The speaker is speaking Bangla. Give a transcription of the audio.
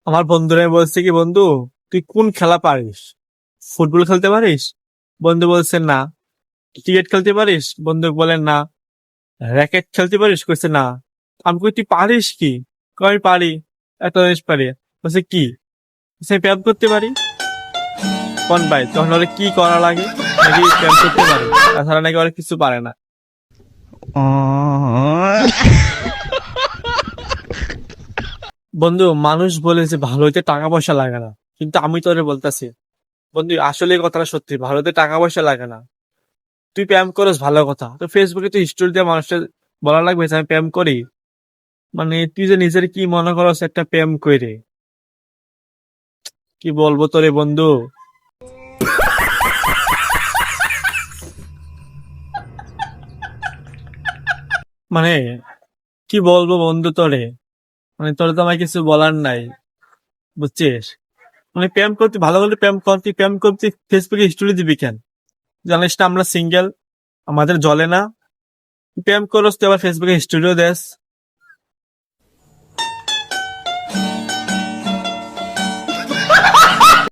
আমার বন্ধুরা বলছে কি, বন্ধু তুই কোন খেলা পারিস? ফুটবল খেলতে পারিস? বন্ধু বলছে না। ক্রিকেট খেলতে পারিস? বন্ধু বলে না। র্যাকেট খেলতে পারিস? কইছে না। আমি কই তুই পারিস কি? কই আমি পারি, একটা জিনিস পারি। বলছে কি? সে প্যাম করতে পারি। কোন ভাই, তখন ওরা কি করা লাগে? নাকি প্যাম করতে পারে, তাছাড়া নাকি ওরা কিছু পারে না। বন্ধু, মানুষ বলে যে ভালো হইতে টাকা পয়সা লাগে না, কিন্তু আমি তোরে বলতেছি বন্ধু, আসলে এই কথাটা সত্যি, ভালো হইতে টাকা পয়সা লাগে না। তুই প্রেম করিস ভালো কথা, তো ফেসবুকে তুই স্টোরি দিয়ে মানুষের বলা লাগবে যে আমি প্রেম করি? মানে তুই যে নিজের কি মনে করস একটা প্রেম করে, কি বলবো তোরে বন্ধু। মানে কি বলবো বন্ধু তোরে, মানে তোরে তো আমার কিছু বলার নাই, বুঝছিস? মানে প্রেম করতে ভালো হলে প্রেম কর, তুই প্রেম করতে ফেসবুকে স্টোরি দিবি কেন? জানিস না আমরা সিঙ্গেল, আমাদের জ্বলে না। প্রেম করস তুই আবার ফেসবুকে স্টোরিও দেস।